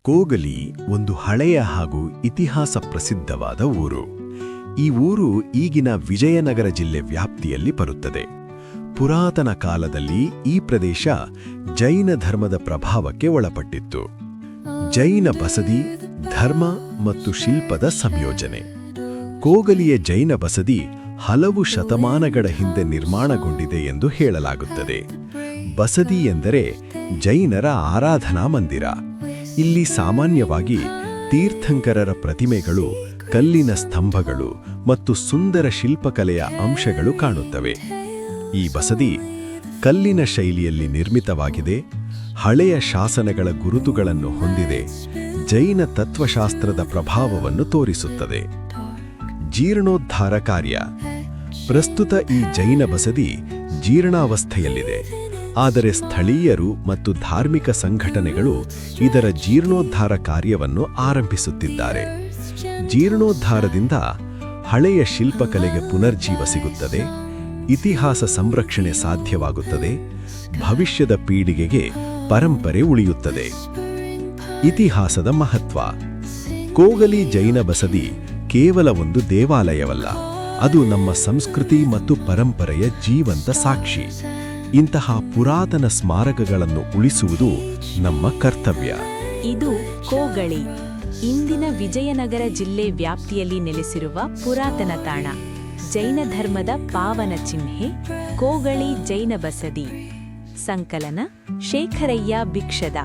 ಕೋಗಲಿ ಒಂದು ಹಳೆಯ ಹಾಗೂ ಇತಿಹಾಸ ಪ್ರಸಿದ್ಧವಾದ ಊರು. ಈ ಊರು ಈಗಿನ ವಿಜಯನಗರ ಜಿಲ್ಲೆ ವ್ಯಾಪ್ತಿಯಲ್ಲಿ ಬರುತ್ತದೆ. ಪುರಾತನ ಕಾಲದಲ್ಲಿ ಈ ಪ್ರದೇಶ ಜೈನ ಧರ್ಮದ ಪ್ರಭಾವಕ್ಕೆ ಒಳಪಟ್ಟಿತ್ತು. ಜೈನ ಬಸದಿ, ಧರ್ಮ ಮತ್ತು ಶಿಲ್ಪದ ಸಂಯೋಜನೆ. ಕೋಗಲಿಯ ಜೈನ ಬಸದಿ ಹಲವು ಶತಮಾನಗಳ ಹಿಂದೆ ನಿರ್ಮಾಣಗೊಂಡಿದೆ ಎಂದು ಹೇಳಲಾಗುತ್ತದೆ. ಬಸದಿ ಎಂದರೆ ಜೈನರ ಆರಾಧನಾ ಮಂದಿರ. ಇಲ್ಲಿ ಸಾಮಾನ್ಯವಾಗಿ ತೀರ್ಥಂಕರರ ಪ್ರತಿಮೆಗಳು, ಕಲ್ಲಿನ ಸ್ತಂಭಗಳು ಮತ್ತು ಸುಂದರ ಶಿಲ್ಪಕಲೆಯ ಅಂಶಗಳು ಕಾಣುತ್ತವೆ. ಈ ಬಸದಿ ಕಲ್ಲಿನ ಶೈಲಿಯಲ್ಲಿ ನಿರ್ಮಿತವಾಗಿದೆ, ಹಳೆಯ ಶಾಸನಗಳ ಗುರುತುಗಳನ್ನು ಹೊಂದಿದೆ, ಜೈನ ತತ್ವಶಾಸ್ತ್ರದ ಪ್ರಭಾವವನ್ನು ತೋರಿಸುತ್ತದೆ. ಜೀರ್ಣೋದ್ಧಾರ ಕಾರ್ಯ. ಪ್ರಸ್ತುತ ಈ ಜೈನ ಬಸದಿ ಜೀರ್ಣಾವಸ್ಥೆಯಲ್ಲಿದೆ, ಆದರೆ ಸ್ಥಳೀಯರು ಮತ್ತು ಧಾರ್ಮಿಕ ಸಂಘಟನೆಗಳು ಇದರ ಜೀರ್ಣೋದ್ಧಾರ ಕಾರ್ಯವನ್ನು ಆರಂಭಿಸುತ್ತಿದ್ದಾರೆ. ಜೀರ್ಣೋದ್ಧಾರದಿಂದ ಹಳೆಯ ಶಿಲ್ಪಕಲೆಗೆ ಪುನರ್ಜೀವ ಸಿಗುತ್ತದೆ, ಇತಿಹಾಸ ಸಂರಕ್ಷಣೆ ಸಾಧ್ಯವಾಗುತ್ತದೆ, ಭವಿಷ್ಯದ ಪೀಳಿಗೆಗೆ ಪರಂಪರೆ ಉಳಿಯುತ್ತದೆ. ಇತಿಹಾಸದ ಮಹತ್ವ. ಕೋಗಲಿ ಜೈನ ಬಸದಿ ಕೇವಲ ಒಂದು ದೇವಾಲಯವಲ್ಲ, ಅದು ನಮ್ಮ ಸಂಸ್ಕೃತಿ ಮತ್ತು ಪರಂಪರೆಯ ಜೀವಂತ ಸಾಕ್ಷಿ. ಇಂತಹ ಪುರಾತನ ಸ್ಮಾರಕಗಳನ್ನು ಉಳಿಸುವುದು ನಮ್ಮ ಕರ್ತವ್ಯ. ಇದು ಕೋಗಳಿ, ಇಂದಿನ ವಿಜಯನಗರ ಜಿಲ್ಲೆ ವ್ಯಾಪ್ತಿಯಲ್ಲಿ ನೆಲೆಸಿರುವ ಪುರಾತನ ತಾಣ. ಜೈನ ಧರ್ಮದ ಪಾವನ ಚಿಹ್ನೆ ಕೋಗಳಿ ಜೈನ ಬಸದಿ. ಸಂಕಲನ ಶೇಖರಯ್ಯ ಭಿಕ್ಷದ.